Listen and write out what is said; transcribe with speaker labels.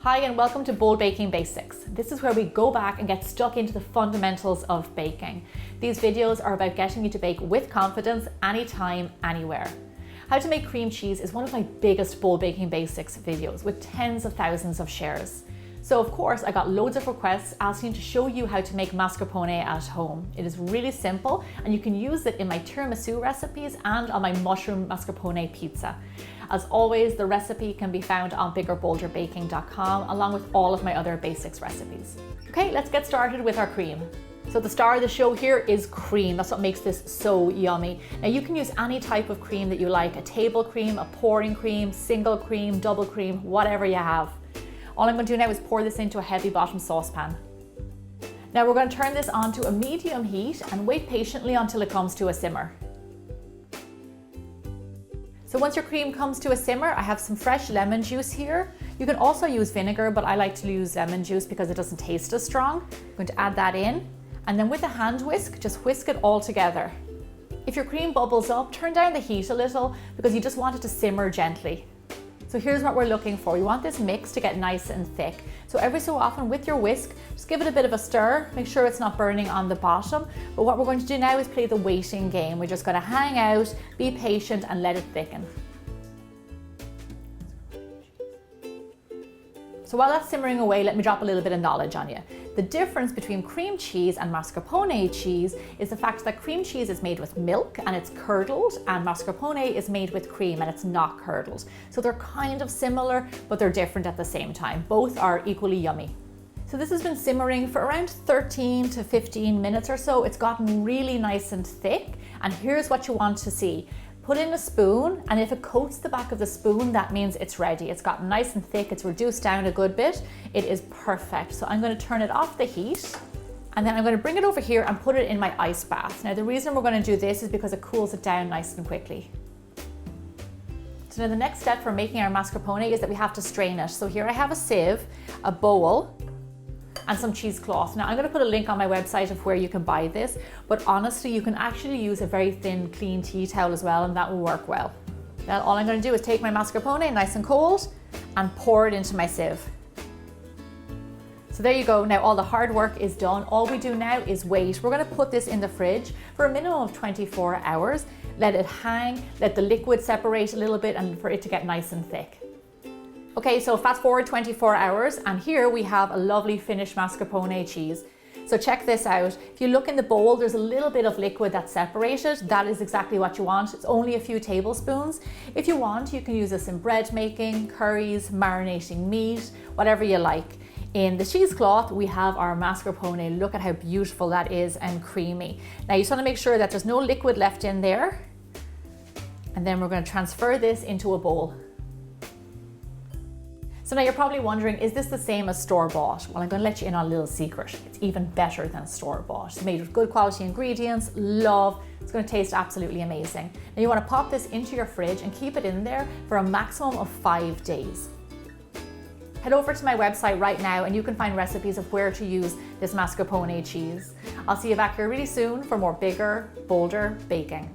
Speaker 1: Hi and welcome to Bold Baking Basics. This is where we go back and get stuck into the fundamentals of baking. These videos are about getting you to bake with confidence, anytime, anywhere. How to make cream cheese is one of my biggest Bold Baking Basics videos with tens of thousands of shares. So of course I got loads of requests asking to show you how to make mascarpone at home. It is really simple and you can use it in my tiramisu recipes and on my mushroom mascarpone pizza. As always, the recipe can be found on biggerbolderbaking.com along with all of my other basics recipes. Okay, let's get started with our cream. So the star of the show here is cream. That's what makes this so yummy. Now you can use any type of cream that you like, a table cream, a pouring cream, single cream, double cream, whatever you have. All I'm going to do now is pour this into a heavy bottom saucepan. Now we're going to turn this on to a medium heat and wait patiently until it comes to a simmer. So once your cream comes to a simmer, I have some fresh lemon juice here. You can also use vinegar, but I like to use lemon juice because it doesn't taste as strong. I'm going to add that in, and then with a hand whisk, just whisk it all together. If your cream bubbles up, turn down the heat a little because you just want it to simmer gently. So here's what we're looking for. We want this mix to get nice and thick. So every so often with your whisk, just give it a bit of a stir, make sure it's not burning on the bottom. But what we're going to do now is play the waiting game. We're just going to hang out, be patient and let it thicken. So while that's simmering away, let me drop a little bit of knowledge on you. The difference between cream cheese and mascarpone cheese is the fact that cream cheese is made with milk and it's curdled, and mascarpone is made with cream and it's not curdled. So they're kind of similar, but they're different at the same time. Both are equally yummy. So this has been simmering for around 13 to 15 minutes or so. It's gotten really nice and thick, and here's what you want to see. Put in a spoon, and if it coats the back of the spoon, that means it's ready. It's gotten nice and thick, it's reduced down a good bit. It is perfect. So I'm going to turn it off the heat, and then I'm going to bring it over here and put it in my ice bath. Now the reason we're going to do this is because it cools it down nice and quickly. So now the next step for making our mascarpone is that we have to strain it. So here I have a sieve, a bowl, and some cheesecloth. Now I'm going to put a link on my website of where you can buy this, but honestly you can actually use a very thin clean tea towel as well, and that will work well. Now all I'm going to do is take my mascarpone nice and cold and pour it into my sieve. So there you go. Now all the hard work is done. All we do now is wait. We're going to put this in the fridge for a minimum of 24 hours. Let it hang, let the liquid separate a little bit, and for it to get nice and thick. Okay, so fast forward 24 hours and here we have a lovely finished mascarpone cheese. So check this out. If you look in the bowl, there's a little bit of liquid that's separated. That is exactly what you want. It's only a few tablespoons. If you want, you can use this in bread making, curries, marinating meat, whatever you like. In the cheesecloth, we have our mascarpone. Look at how beautiful that is and creamy. Now you just want to make sure that there's no liquid left in there. And then we're going to transfer this into a bowl. So now you're probably wondering, is this the same as store-bought? Well, I'm going to let you in on a little secret. It's even better than store-bought. It's made with good quality ingredients, it's going to taste absolutely amazing. Now you want to pop this into your fridge and keep it in there for a maximum of 5 days. Head over to my website right now and you can find recipes of where to use this mascarpone cheese. I'll see you back here really soon for more bigger, bolder baking.